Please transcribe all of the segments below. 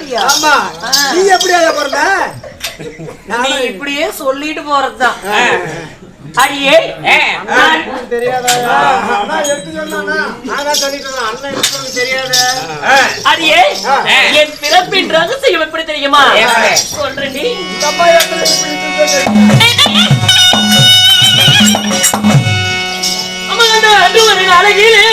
அப்படியா? ஆமா. நீ எப்படியா பிறந்த? நீ இப்படியே சொல்லிட்டு போறதுதான். அடியே தெரியாதா? எடுத்து சொன்னா நான் சொல்லிட்டு அண்ணன் எடுத்து தெரியாத. அடியே என் பிறப்பின் ரகசியம் எப்படி தெரியுமா? சொல்றேன். அது ஒரு அழகிலே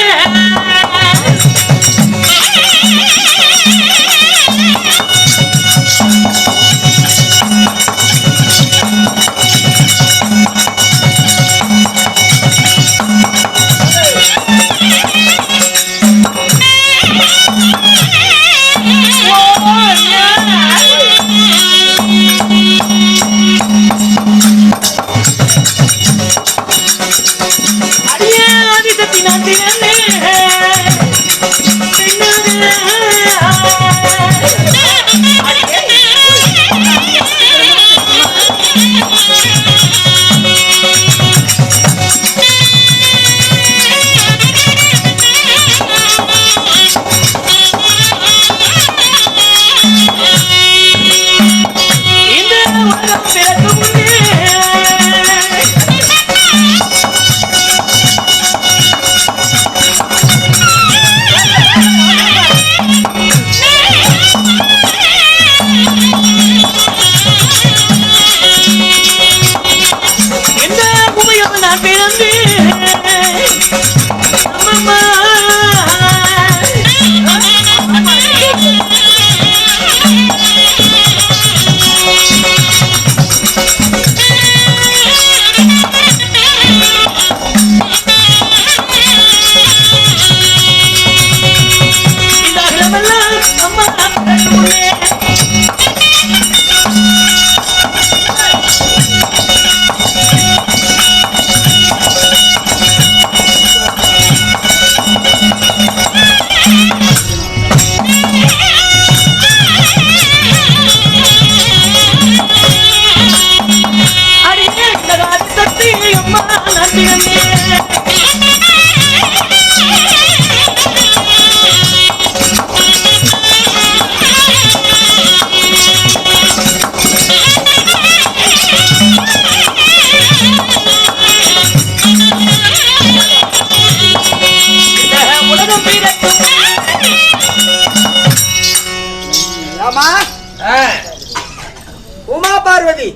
உமா பார்வதி,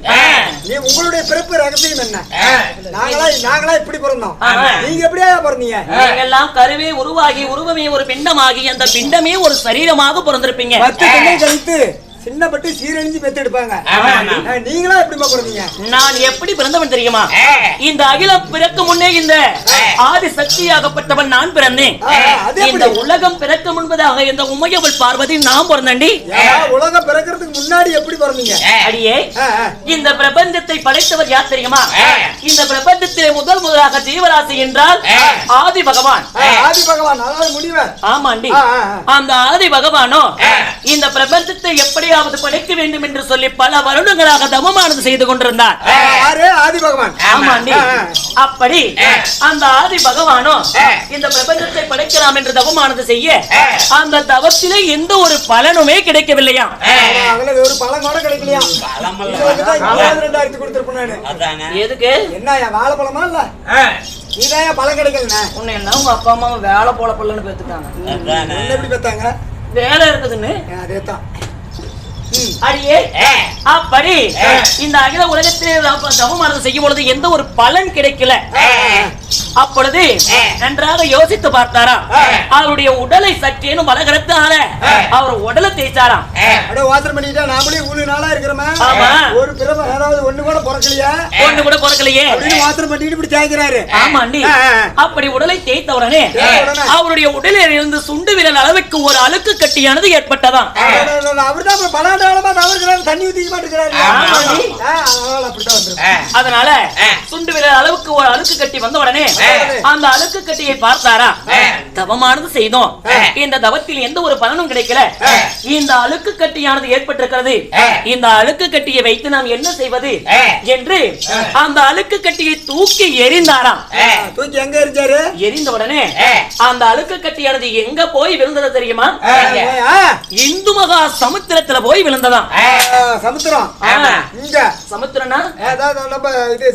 நீ உங்களுடைய பிறப்பு ரகசியம் என்ன? நாங்களா இப்படி பிறந்தோம், நீங்க எப்படியா பிறந்தீங்க? எல்லாம் கருவே உருவாகி உருவமே ஒரு பிண்டமாகி அந்த பிண்டமே ஒரு சரீரமாக பிறந்திருப்பீங்க. 10 பிள்ளை கழித்து சின்னப்பட்டு சீரழிஞ்சு பெத்து எடுப்பாங்க. நீங்களா எப்படி பிறந்தீங்க? நான் எப்படி பிறந்தவன் தெரியுமா? இந்த அகிலம் பிறக்க முன்னே இந்த ஆதி சக்தியாகப்பட்டவன் நான் பிறந்தேன். இந்த உலகம் பிறக்க முன்பதாக இந்த உமையவள் பார்வதி நான் பிறந்தேன்டி. உலகம் பிறக்கிறதுக்கு முன்னாடி எப்படி பிறந்தீங்க? அடியே, இந்த பிரபஞ்சத்தை படைத்தவர் யார் தெரியுமா? இந்த பிரபஞ்சத்திலே முதலாக ஜீவராசி என்றால் ஆதி பகவான். ஆதி பகவான் அதாவது முனிவர். ஆமாண்டி. அந்த ஆதி பகவானோ இந்த பிரபஞ்சத்தை எப்படி படைக்க வேண்டும் என்று சொல்லி பல வருடங்களாக தவமானது செய்து கொண்டிருந்தார். ஆதி பகவான். ஆமாண்டி. அப்படி அந்த ஆதி பகவானோ இந்த பிரபஞ்சத்தை படைக்கலாம் என்று தவமானது செய்ய அந்த தவத்திலே எந்த ஒரு பலனுமே கிடைக்கவில்லையா? ஒரு பலன் கூட கிடைக்கலையா? எதுக்கு? என்ன வாழைப்பழமா இல்ல நீதான் பழம் கிடைக்கல? உன்னை என்ன உங்க அப்பா அம்மா வேலை போல பல்லன்னு பெத்துட்டாங்க. எப்படி பெத்தாங்க? வேலை இருக்குதுன்னு. அதேதான். அடியே, அப்படி இந்த அகில உலகத்திலே தவமானது செய்யும் பொழுது எந்த ஒரு பலன் கிடைக்கல. அப்பொழுது நன்றாக யோசித்து பார்த்தாரா, அவருடைய உடலை சற்றேனும் வளகரத்தால அவர் உடலை தேய்ச்சாராம். வாசல் பண்ணிட்டா நாமளே 3 நாளா இருக்கிறோமா? ஒரு பிறவை அதாவது ஒண்ணு கூட பிறக்கலையே அப்படின்னு வாசல் பண்ணிட்டு இப்படி தேய்க்கிறாரு. ஆமாண்டி. அப்படி உடலை தேய்த்த உடனே அவருடைய உடலில் இருந்து சுண்டு விரல் அளவுக்கு ஒரு அழுக்கு கட்டியானது ஏற்பட்டதாம். அவர்தான் பலாண்டாளமா தவறுகிறாரு, தண்ணி ஊத்திக்க மாட்டேங்கிறாரு. அதனால சுண்டு விரல் அளவுக்கு ஒரு அழுக்கு கட்டி வந்த உடனே உடனே அந்த அழுக்கு கட்டியை பார்த்தாரா, தவமானது செய்தோம், இந்த தவத்தில் எந்த ஒரு பலனும் கிடைக்கல, இந்த அழுக்கு கட்டியானது ஏற்பட்டிருக்கிறது, இந்த அழுக்கு கட்டியை வைத்து நாம் என்ன செய்வது என்று அந்த அழுக்கு கட்டியை தூக்கி எறிந்தாராம். தூக்கி எங்க எரிஞ்சாரு? எரிந்த உடனே அந்த அழுக்கு கட்டியானது எங்க போய் விழுந்தது தெரியுமா? இந்து மகா சமுத்திரத்துல போய் விழுந்ததாம். சமுத்திரம் இங்க சமுத்திரம்னா அதாவது நம்ம இது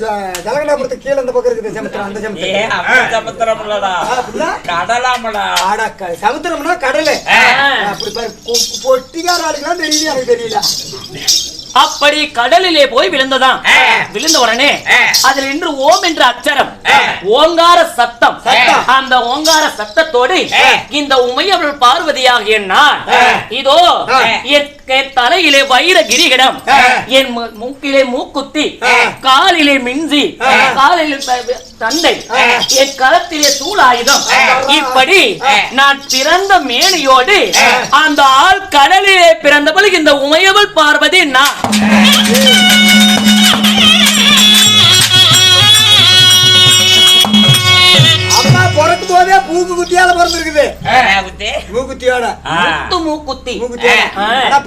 ஜலகண்டாபுரத்துக்கு கீழே அந்த பக்கம் இருக்குது சமுத்திரம். அந்த சமுத்திரம் கடலாமடா. சமுத்திரம்னா கடலு. அப்படி பொட்டிக்கார ஆளுக்கெல்லாம் தெரியுது, எனக்கு தெரியல. அப்படி கடலிலே போய் விழுந்ததாம். விழுந்த உடனே அதில் இன்று ஓம் என்ற அச்சரம், ஓங்கார சத்தம், அந்த ஓங்கார சத்தத்தோடு இந்த உமையவள் பார்வதியாகிய நான் இதோ என் தலையிலே வைர கிரீடம், என் மூக்கிலே மூக்குத்தி, காலிலே மிஞ்சி, காலிலே தண்டை, என் கரத்திலே சூலாயுதம், இப்படி நான் பிறந்த மேனியோடு அந்த ஆள் கடலிலே பிறந்தவள் இந்த உமையவள் பார்வதி நான். அம்மா பிறக்கும் போதே பூக்கு குத்தியால பிறந்திருக்குது. மூக்குத்தியோட மூக்குத்தி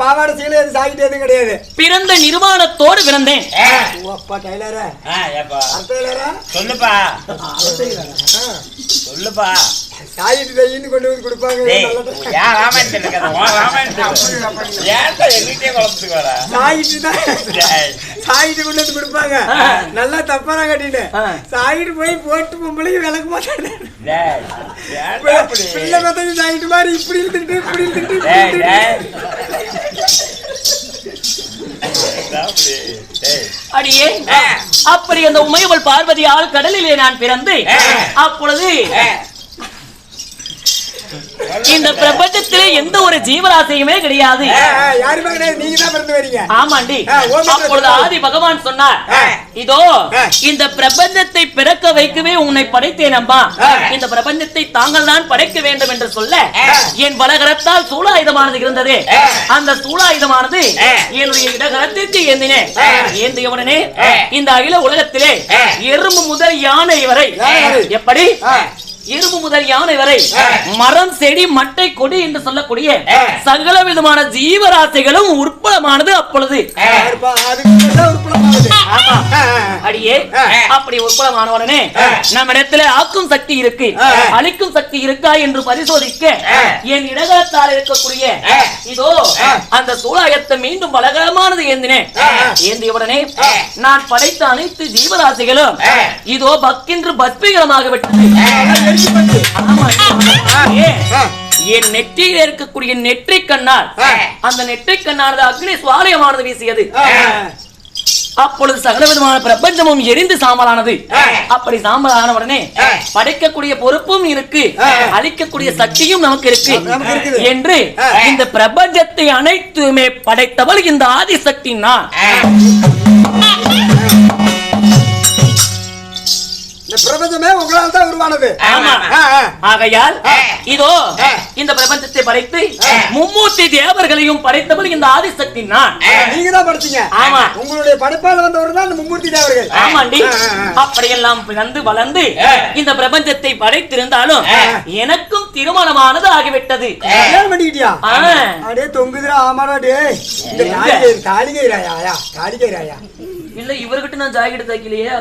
பாவாடை சீலை சாகிட்டு எதுவும் கிடையாது. பிறந்த நிர்வாணத்தோடு பிறந்தேன். சொல்லுப்பா சொல்லுப்பா. சாயிட்டு தையின்னு கொண்டு வந்து கொடுப்பாங்க. சாயிட்டு கொண்டு வந்து கொடுப்பாங்க. நல்லா தப்பா கட்டிட்டு சாயிட்டு போய் போட்டு பொம்பளையும் விளக்கு மாட்டாங்க. பிள்ளை பார்த்தா சாயிட்டு மாதிரி இப்படி இழுத்துட்டு இப்படி இழுத்துட்டு அடியே. அப்படி அந்த உமையவள் பார்வதியால் கடலிலே நான் பிறந்து அப்பொழுது இந்த பிரபஞ்சத்திலே எந்த ஒரு ஜீவராசியுமே கிடையாது. யாருமே கிடையாது, நீங்க தான் பிறந்து வரீங்க. ஆமாண்டி. அப்பொழுது ஆதி பகவான் சொன்னார், இதோ இந்த பிரபஞ்சத்தை பிறக்க வைக்கவே உன்னை படைத்தேன் அம்மா, இந்த பிரபஞ்சத்தை தாங்கள் தான் படைக்க வேண்டும் என்று சொல்ல என் வலகரத்தால் சூலாயுதமானது இருந்தது. அந்த சூலாயுதமானது என்னுடைய இடகரத்திற்கு ஏந்தினேன். ஏந்திய உடனே இந்த அகில உலகத்திலே எறும்பு முதல் யானை வரை, எப்படி எறும்பு முதல் யானை வரை, மரம் செடி மட்டை கொடி என்று சொல்லக்கூடிய சகல விதமான ஜீவராசிகளும் உற்பலமானது. அப்பொழுது அடியே அப்படி உற்பலமான உடனே நம்ம இடத்துல ஆக்கும் சக்தி இருக்கு, அழிக்கும் சக்தி இருக்கா என்று பரிசோதிக்க என் இடகத்தால் இருக்கக்கூடிய இதோ அந்த சூலாயத்தை மீண்டும் பலகரமானது ஏந்தினேன். ஏந்திய உடனே நான் படைத்த அனைத்து ஜீவராசிகளும் இதோ பக்கென்று பஸ்பீகரமாக விட்டது. என் நெற்றியில் இருக்கக்கூடிய நெற்றி கண்ணால் அந்த நெற்றி கண்ணானது அக்னி சுவாலயமானது வீசியது. அப்பொழுது சகல விதமான பிரபஞ்சமும் எரிந்து சாம்பலானது. அப்படி சாம்பலான உடனே படைக்கக்கூடிய பொறுப்பும் இருக்கு, அழிக்கக்கூடிய சக்தியும் நமக்கு இருக்கு என்று இந்த பிரபஞ்சத்தை அனைத்துமே படைத்தவள் இந்த ஆதிசக்தி நான். பிரபஞ்சமே உங்களால் தான் உருவானது. ஆகையால் இதோ இந்த பிரபஞ்சத்தை படைத்து மும்மூர்த்தி தேவர்களையும் படைத்தவள் இந்த ஆதிசக்தி நான். நீங்க தான் படைச்சீங்க. ஆமா, உங்களுடைய படைப்பால் வந்தவர் தான் மும்மூர்த்தி தேவர்கள். ஆமாண்டி. அப்படியெல்லாம் பிறந்து வளர்ந்து இந்த பிரபஞ்சத்தை படைத்திருந்தாலும் எனக்கும் திருமணமானது ஆகிவிட்டது. கல்யாணம் பண்ணிக்கிட்டியா? அடே தொங்குதுரா. ஆமாடா டே. இந்த தாலிகைராயா தாலிகைராயா இல்ல இவர்கிட்ட நான் ஜாக்கெட் தைக்கலையே.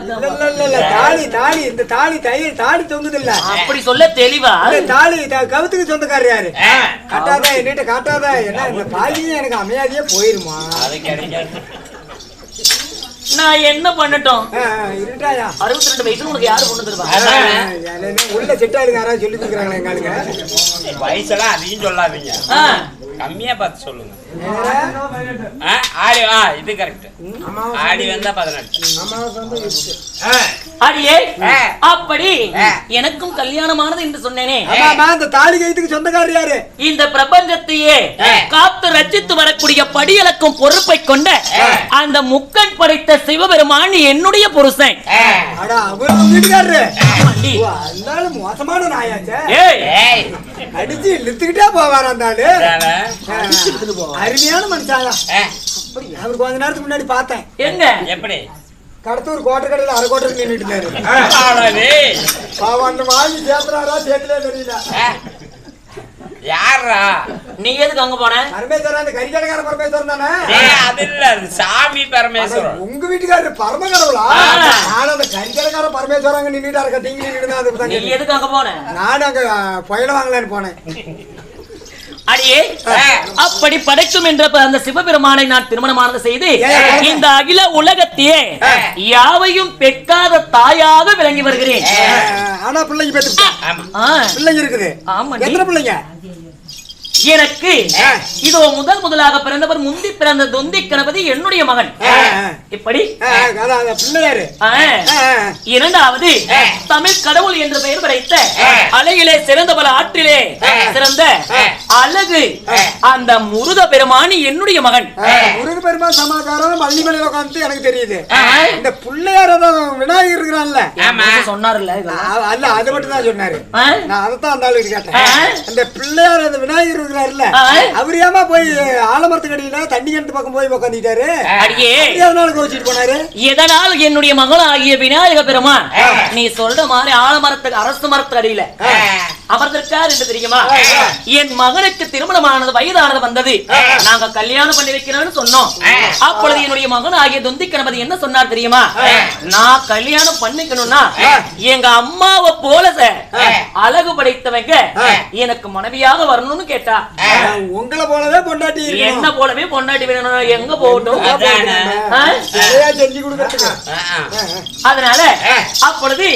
தாலி தாலி இந்த தாலி தையல் தாலி தொங்குது இல்ல, அப்படி சொல்ல தெளிவா. தாலி கவுத்துக்கு சொந்தக்காரர் யாரு? காட்டாத என்னட்ட காட்டாத. என்ன இந்த பாலியே எனக்கு அமையாதியே போயிருமா? நான் என்ன பண்ணட்டும்? இருட்டாயா 62 வயசுல உனக்கு யாரு கொண்டு தருவா? உள்ள செட் ஆளுங்க யாராவது சொல்லி கொடுக்குறாங்களா? எங்க ஆளுங்க வயசெல்லாம் அதிகம் சொல்லாதீங்க, கம்மியா பார்த்து சொல்லுங்க. இது கரெக்ட். ஆடி வந்தா 18. அடியே அப்படி எனக்கும் கல்யாணமானது என்று சொன்னேனே. இந்த தாலி கைத்துக்கு சொந்தக்காரர் யாரு? இந்த பிரபஞ்சத்தையே காத்து ரச்சித்து வரக்கூடிய படியளக்கும் பொறுப்பை கொண்ட அந்த முக்கன் படைத்த சிவபெருமான் என்னுடைய புருஷன். மோசமான நாயாச்சே. அடிச்சு இழுத்துக்கிட்டே போவார் அந்த ஆளு. அருமையான மனுஷாயா. அப்படி அவர் கொஞ்ச நேரத்துக்கு முன்னாடி பார்த்தேன். எங்க? எப்படி? கடத்தூர் கோட்டை கடையில் அரை கோட்டை நின்றுட்டு இருந்தாரு. அவன் வாங்கி சேர்த்துறாரா சேர்த்துல தெரியல. யாரா நீ எதுக்கு அங்க போன? பரமேஸ்வரன், அந்த கரிக்கடைக்கார பரமேஸ்வரன் தானே? அது இல்ல, அது சாமி பரமேஸ்வரன். உங்க வீட்டுக்காரரு பரம கடவுளா? நானும் அந்த கரிக்கடைக்கார பரமேஸ்வரன் அங்க நின்றுட்டாரு, கட்டிங்க நின்றுட்டு. நீ எதுக்கு அங்க போன? நானும் அங்க புயல வாங்கலான்னு போனேன். அடியே, அப்படி படைக்கும் என்ற அந்த சிவபெருமானை நான் திருமணமானது செய்து இந்த அகில உலகத்தையே யாவையும் பெக்காத தாயாக விளங்கி வருகிறேன். ஆனா பிள்ளைங்க பிள்ளைங்க இருக்குது. எத்தனை பிள்ளைங்க? எனக்கு இதோ முதலாக பிறந்தவர் முந்தி பிறந்த தொந்தி கணபதி என்னுடைய மகன். இப்படி பிள்ளையாரு. இரண்டாவது தமிழ் கடவுள் என்று பெயர் படைத்த அழகிலே சிறந்த பல ஆற்றிலே சிறந்த அழகு அந்த முருக பெருமானி என்னுடைய மகன். முருக பெருமான் சமாச்சாரம் பள்ளிமலையில உட்காந்து எனக்கு தெரியுது. இந்த பிள்ளையார விநாயகர் இருக்கிறான்ல சொன்னார்ல, அல்ல அது மட்டும் தான் சொன்னாரு. நான் அதைத்தான் அந்த ஆளுக்கு கேட்டேன். அந்த பிள்ளையார் அந்த விநாயகர் இருக்கிறாருல்ல, அவர் ஏமா போய் ஆலமரத்துக்கு அடியில தண்ணி கிணத்து பக்கம் போய் உட்காந்துட்டாரு? எதனால கோச்சிட்டு போனாரு? எதனால் என்னுடைய மகன் ஆகிய விநாயக பெருமான் நீ சொல்ற மாதிரி ஆலமரத்துக்கு அரசு மரத்துக்கு அடியில அமர்ந்திருக்கார் என்று தெரியுமா? என் மகனுக்கு திருமணமானது வயதானது வந்தது, நாங்க கல்யாணம் பண்ணி வைக்கிறோம்னு சொன்னோம். அப்பொழுது என்னுடைய மகன் ஆகிய தொந்தி கணபதி என்ன சொன்னார் தெரியுமா? நான் கல்யாணம் பண்ணிக்கணும்னா எங்க அம்மாவை போல அழகு படைத்தவங்க எனக்கு மனைவியாக வரணும்னு கேட்டா. உங்களை போலவே பொண்டாட்டி, என்ன போலவே பொண்டாட்டி வேணும், எங்க போகட்டும் செஞ்சு கொடுக்க. அதனால அப்பொழுது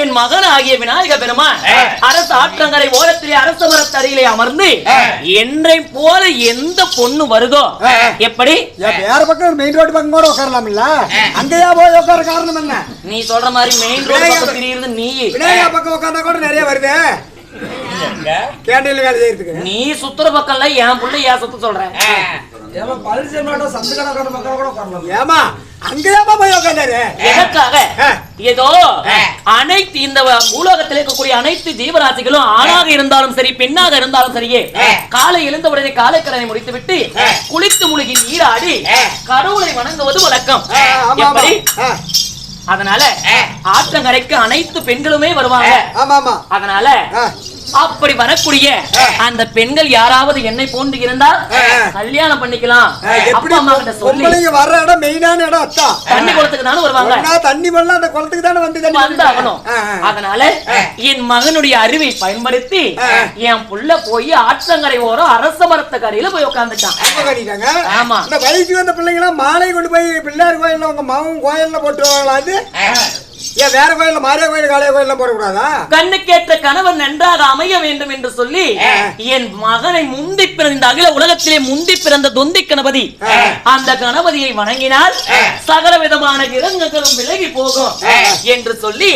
என் மகன் ஆகிய விநாயக பெருமான் அரசு ஆற்றங்கரை ஓரத்திலே அரச மரத்தடியிலே அமர்ந்து என்னை போல எந்த பொண்ணு வருதோ எப்படி வேற பக்கம் மெயின் ரோடு பக்கம் கூட உட்காரலாம் இல்ல, அங்கேயா போய் உட்கார காரணம் என்ன? நீ சொல்ற மாதிரி மெயின் ரோடு பக்கம் தெரியுது, நீ விநாயகா பக்கம் உட்கார்ந்தா கூட நிறைய வருது. கேண்டீன்ல வேலை செய்யறதுக்கு நீ சுத்துற பக்கம்ல என் புள்ள ஏன் சுத்த சொல்றேன்? ஏமா அங்கேயாமா போய் உட்கார்ந்தாரு? எதற்காக? ஏதோ அனைத்து இந்த பூலோகத்தில் இருக்கக்கூடிய அனைத்து ஜீவராசிகளும் ஆணாக இருந்தாலும் சரி பெண்ணாக இருந்தாலும் சரியே காலை எழுந்த உடனே காலை கடனை முடித்து விட்டு குளித்து முழுகி நீராடி கடவுளை வணங்குவது வழக்கம். எப்படி? அதனால ஆற்றங்கரைக்கு அனைத்து பெண்களுமே வருவாங்க. அதனால அப்படி வரக்கூடிய அந்த பெண்கள் யாராவது என்னை போன்று இருந்தால் கல்யாணம் பண்ணிக்கலாம். அப்பா அம்மா கிட்ட சொல்லி வர்ற இடம் மெயினான இடம் அதான் தண்ணி குளத்துக்கு தானே வருவாங்க. தண்ணி வரலாம் அந்த குளத்துக்கு தானே வந்தாகணும். அதனால என் மகனுடைய அறிவை பயன்படுத்தி என் புள்ள போய் ஆற்றங்கரை ஓரம் அரச மரத்த கரையில போய் உட்காந்துட்டான். ஆமா, இந்த வயசுக்கு வந்த பிள்ளைங்களா மாலை கொண்டு போய் பிள்ளையார் கோயில்ல உங்க மகன் கோயில்ல போட்டுருவாங்களா? அது ஏன் வேற கோயில்ல மாரியா கோயில் காளைய கோயில்ல போடக்கூடாதா? கண்ணுக்கேற்ற கணவன் நன்றாக அமைய வேண்டும் என்று சொல்லி என் மகனை முந்தி பிறந்த அகில உலகத்திலே முந்தி பிறந்த தொந்தி கணபதி அந்த கணபதியை வணங்கினால் சகல விதமான கிரகங்களும் விலகி போகும் என்று சொல்லி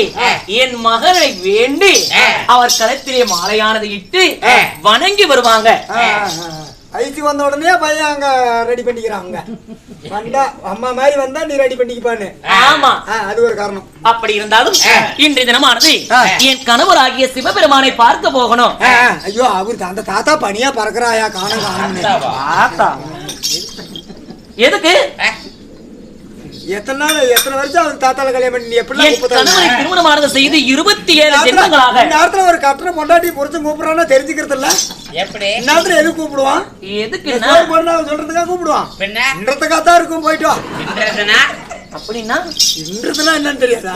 என் மகனை வேண்டி அவர் களத்திலே மாலையானது இட்டு வணங்கி வருவாங்க. ஐசி வந்த உடனே பையன் அங்க ரெடி பண்ணிக்கிறாங்க. வந்தா அம்மா மாதிரி வந்தா நீ ரெடி பண்ணிக்கப்பான்னு. ஆமா, அது ஒரு காரணம். அப்படி இருந்தாலும் இன்றைய தினமானது என் கணவர் ஆகிய சிவபெருமானை பார்க்க போகணும். ஐயோ, அவருக்கு அந்த தாத்தா பனியா பறக்குறாயா? காணும் எதுக்கு? எத்தனை வருஷம் அவர் தாத்தால கல்யாணம் பண்ணி எப்படி திருமணமானது செய்து 27 ஜென்மங்களாக நேரத்துல ஒரு கட்டணம் பொண்டாட்டி புரிச்சு கூப்பிடுறான்னா தெரிஞ்சுக்கிறது இல்ல. எப்படி நேரத்துல எது கூப்பிடுவான்? எதுக்கு சொல்றதுக்காக கூப்பிடுவான். இன்றதுக்காக இருக்கும். போயிட்டு அப்படின்னா இன்றதுனா என்னன்னு தெரியாதா?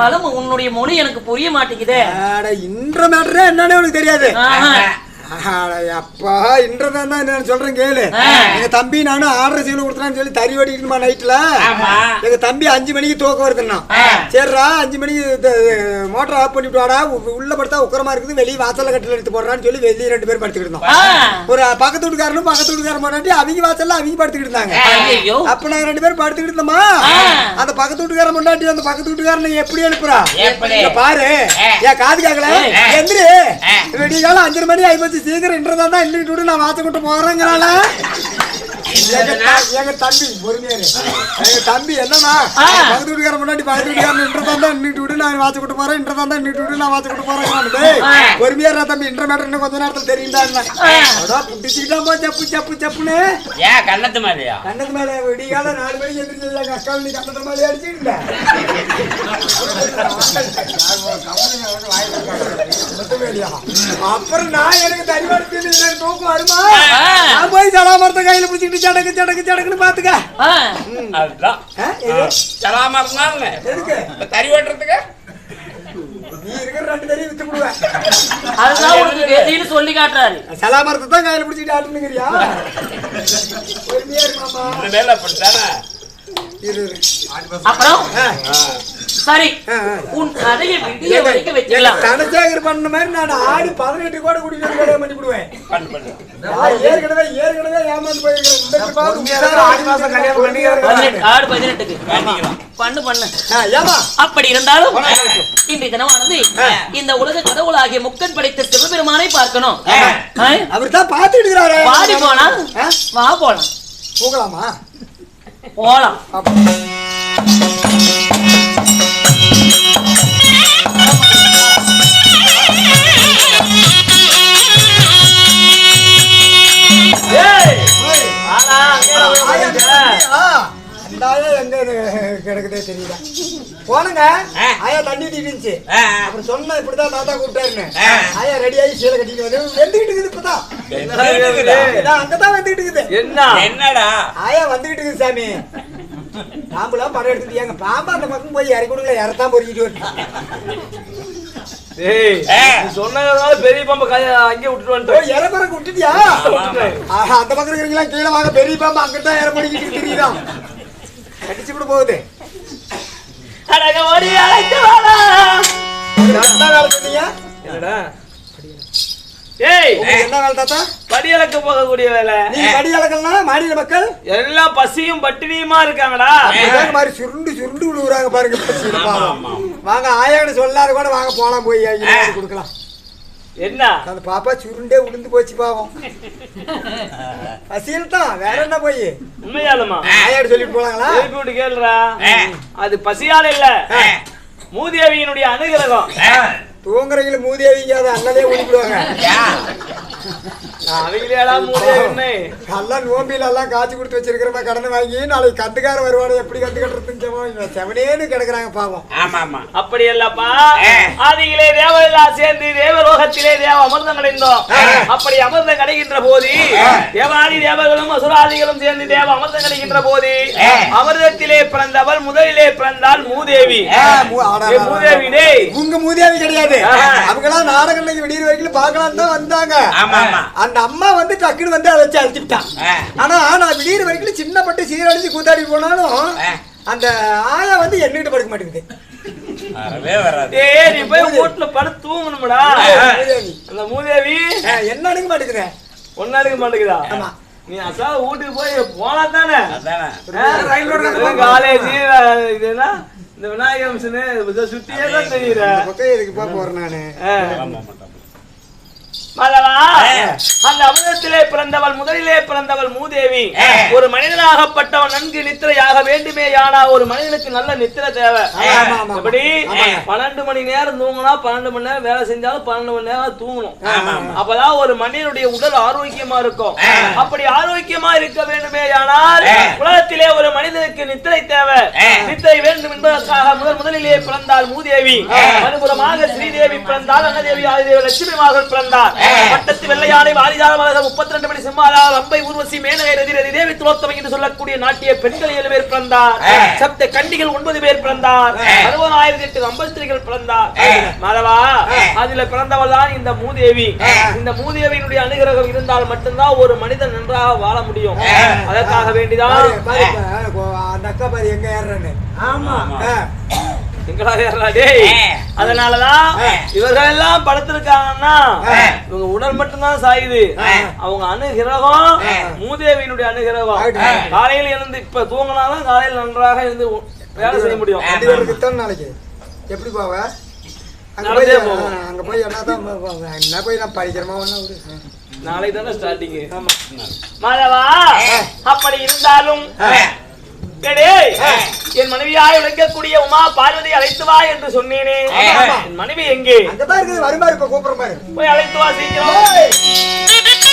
பலம் உன்னுடைய மொழி எனக்கு புரிய மாட்டேங்குதே. இன்ற மேட்டரே என்னன்னு உனக்கு தெரியாது. அப்பா இன்றதான் என்ன சொல்றேன் கேளு. எங்க தம்பி நானும் ஆர்டர் செய்யணும் கொடுத்தான்னு சொல்லி தறி ஓடிட்டுமா நைட்ல. எங்க தம்பி 5 மணிக்கு தூக்கம் வருதுன்னா சரிடா 5 மணிக்கு மோட்டர் ஆஃப் பண்ணிட்டு வாடா, உள்ள படுத்தா உக்கரமா இருக்குது, வெளியே வாசல்ல கட்டில எடுத்து போடுறான்னு சொல்லி வெளியே 2 பேரும் படுத்துக்கிட்டு இருந்தோம். ஒரு பக்கத்து வீட்டுக்காரனும் பக்கத்து வீட்டுக்காரன் போனாட்டி அவங்க வாசல்ல அவங்க படுத்துக்கிட்டு இருந்தாங்க. அப்ப நாங்க 2 பேரும் படுத்துக்கிட்டு இருந்தோமா, அந்த பக்கத்து வீட்டுக்காரன் முன்னாடி அந்த பக்கத்து வீட்டுக்காரனை எப்படி எழுப்புறா பாரு. ஏன் காது கேட்கல? எந்திரி, விடிய காலம் 5 மணி ஆயிப்போச்சு, சீக்கிரம் இன்றதான் இன்னைக்கு நான் வாச கூட்டு போறேங்கிறாள. எங்க தம்பி பொறுமையா இரு. எங்க தம்பி என்னன்னா பக்கத்து வீட்டுக்கார முன்னாடி பக்கத்து வீட்டுக்காரன் இன்றதான் தான் இன்னிட்டு விட்டு நான் வாட்சி விட்டு போறேன், இன்றதான் தான் இன்னிட்டு விட்டு நான் வாட்சி விட்டு போறேன். பொறுமையா இருந்தா தம்பி இன்ற மேட்டர் இன்னும் கொஞ்ச நேரத்துல தெரியுதா அதான் புட்டிச்சுக்கிட்டா செப்பு செப்பு செப்புன்னு ஏன் கண்ணத்து மேலையா? கண்ணத்து மேல விடிகால 4 மணிக்கு எந்திரிச்சு எங்க அக்கா நீ கண்ணத்து மேலே அடிச்சுக்கிட்ட அப்புறம் நான் எனக்கு தனிவாடு தூக்கம் வருமா? நான் போய் சலாமரத்தை கையில பிடிச்சிட்டு சடக்கு சடக்கு சடக்குன்னு பாத்துக்க. அதுதான் சலாமா இருந்தாங்க எதுக்கு தறி வெட்டுறதுக்கு நீ இருக்கிற 2 தறி வித்து விடுவேன். அதுதான் உனக்கு கெதின்னு சொல்லி காட்டுறாரு. சலாமரத்தை தான் கையில பிடிச்சிட்டு ஆட்டுனுங்கிறியா? பொறுமையா இருமாமா. இந்த வேலை அப்படித்தானே. அப்புறம் சரி உன் கதையை விடிய வரைக்கும் வச்சுக்கலாம். தனசேகர் பண்ண மாதிரி நான் ஆடு 18 கூட கூட்டிட்டு வந்து கல்யாணம் பண்ணி விடுவேன். ஏற்கனவே ஏமாந்து போயிருக்கேன். ஆடி மாசம் கல்யாணம் பண்ணி ஆடு 18க்கு பண்ணு ஏமா அப்படி இருந்தாலும் இன்றைய தினமானது இந்த உலக கடவுளாகிய முக்கன் படைத்த சிவபெருமானை பார்க்கணும். அவர் தான் பாத்துட்டு இருக்கிறாரு. பாடி போனா வா போலாம். போகலாமா? போலாம். எங்க கிடக்குதே தெரியல. போனங்க ஆயா தண்ணி ஊத்திட்டு அப்புறம் சொன்ன இப்படிதான் தாத்தா கூப்பிட்டாருன்னு ஆயா ரெடி ஆகி சீலை கட்டிட்டு வந்து வெந்துகிட்டு இருக்குது. இப்பதான் அங்கதான் வந்துகிட்டு இருக்குது. என்னடா ஆயா வந்துகிட்டு இருக்குது சாமி. பாம்புலாம் படம் எடுத்துட்டு எங்க பாம்பா அந்த பக்கம் போய் இறக்கி கொடுக்கல, இறத்தான் பொறுக்கிட்டு சொன்னதால பெரிய பாம்பு அங்கே விட்டுட்டு வந்துட்டோம். இறப்பறக்கு விட்டுட்டியா? அந்த பக்கம் இருக்கிறீங்களா கீழே வாங்க, பெரிய பாம்பு அங்கதான் இற பண்ணிக்கிட்டு தெரியுதான் கட்டிச்சு கூட போகுது. என்னடா என்ன வேலை தாத்தா? படியலக்க போகக்கூடிய வேலை. நீ படியலக்கல்னா மாநில மக்கள் எல்லாம் பசியும் பட்டினியுமா இருக்காங்கடா. மாதிரி சுருண்டு சுருண்டு விழுவுறாங்க பாருங்க. வாங்க ஆயான்னு சொல்லாத கூட வாங்க போலாம் போய் கொடுக்கலாம். என்ன அந்த பாப்பா சுருண்டே உளுந்து போச்சு பாவம். பசியில் தான் வேற என்ன போய் உண்மையாலுமா ஆயாடு சொல்லிட்டு போலாங்களா? விட்டு கேளுடா. அது பசியால இல்ல, மூதேவியினுடைய அனுகிரகம். தூங்குறவங்கள மூதேவிங்க அதை அண்ணனே ஊடிடுவாங்க. அவங்களேடா மூதேவி எல்லாம் நோம்பில எல்லாம் காய்ச்சி கொடுத்து வச்சிருக்கிறப்ப கடனை வாங்கி நாளைக்கு கத்துக்கார வருவானு எப்படி கத்து கட்டுறதுன்னு செவனேன்னு கிடக்குறாங்க பாவம். அப்படி இல்லப்பா, ஆதியிலே தேவெல்லாம் சேர்ந்து தேவலோகத்திலே தேவ அமிர்தம் கிடைந்தோம். அப்படி அமிர்தம் கிடைக்கின்ற போது தேவாதி தேவர்களும் அசுராதிகளும் சேர்ந்து தேவ அமிர்தம் கிடைக்கின்ற போது அமிர்தத்திலே பிறந்தவள் முதலிலே பிறந்தாள் மூதேவி. மூதேவி உங்க மூதேவி கிடையாது. அவங்களாம் நாடகம் விடிய வரைக்கும் பார்க்கலாம் தான் வந்தாங்க. அந்த அம்மா வந்து டக்குன்னு வந்து அதை வச்சு அழைச்சிட்டான். ஆனா நான் விடிய வரைக்கும் சின்ன பட்டு சீரழிச்சு கூத்தாடி போனாலும் அந்த ஆயா வந்து என்னகிட்ட படுக்க மாட்டேங்குது. நீ போய் வீட்டுல படுத்து தூங்கணும்டா. அந்த மூதேவி என்ன அணுக மாட்டேங்குது. ஒன்னு அணுக மாட்டேங்குதா? நீ அசா வீட்டுக்கு போய் போனா தானே காலேஜ் இதுனா இந்த விநாயகர் மிஷினு சுத்தியே தான் தெரியுற பக்கம் எதுக்குப்பா போறேன் நானு. மலவா, அந்த அமிர்தத்திலே பிறந்தவள் முதலிலே பிறந்தவள் மூதேவி. ஒரு மனிதனாகப்பட்டவன் நன்கு நித்திரையாக வேண்டுமே. ஆனா ஒரு மனிதனுக்கு நல்ல நித்திரை தேவை. எப்படி 12 மணி நேரம் தூங்கினா 12 மணி நேரம் வேலை செஞ்சாலும் 12 மணி நேரம் தூங்கணும். அப்பதான் ஒரு மனிதனுடைய உடல் ஆரோக்கியமா இருக்கும். அப்படி ஆரோக்கியமா இருக்க வேண்டுமே ஆனால் உலகத்திலே ஒரு மனிதனுக்கு நித்திரை தேவை. நித்திரை வேண்டும் என்பதற்காக முதலிலே பிறந்தாள் மூதேவி. மறுபுறமாக ஸ்ரீதேவி பிறந்தாள். அன்னதேவி ஆதிதேவி லட்சுமி மகள் பிறந்தாள். பட்டத்து வெள்ளையானை வாரிதார மலக 32 மணி சிம்மாலா ரம்பை ஊர்வசி மேனகை ரதி ரதி தேவி துலோத்தமை என்று சொல்லக்கூடிய நாட்டிய பெண்கள் 7 பேர் பிறந்தார். சப்த கண்டிகள் 9 பேர் பிறந்தார். 60800 அம்பஸ்திரிகள் பிறந்தார். மலவா, அதில் பிறந்தவள் தான் இந்த மூதேவி. இந்த மூதேவியினுடைய அனுகிரகம் இருந்தால் மட்டும்தான் ஒரு மனிதன் நன்றாக வாழ முடியும். அதற்காக வேண்டிதான் அந்த அக்கா பாரு எங்க ஏறானு. ஆமா அதனாலதான் இவர்கள் எல்லாம் படுத்திருக்காங்கன்னா இவங்க உடல் மட்டும்தான் சாயுது. அவங்க அனுகிரகம் மூதேவியினுடைய அனுகிரகம். காலையில் இருந்து இப்ப தூங்கினாதான் காலையில் நன்றாக இருந்து வேலை செய்ய முடியும். நாளைக்கு எப்படி போவ? அங்க போய் என்னதான் என்ன போய் நான் படிக்கிறமா ஒண்ணு நாளைக்கு தானே ஸ்டார்டிங். மாதவா அப்படி இருந்தாலும் என் மனைவியாய் விளக்கக்கூடிய உமா பார்வதி அழைத்து வா என்று சொன்னேனே, என் மனைவி எங்கே? அந்த பாரு வருமாறு இப்ப கூப்பிடுற பாரு, போய் அழைத்து வா சீக்கிரம்.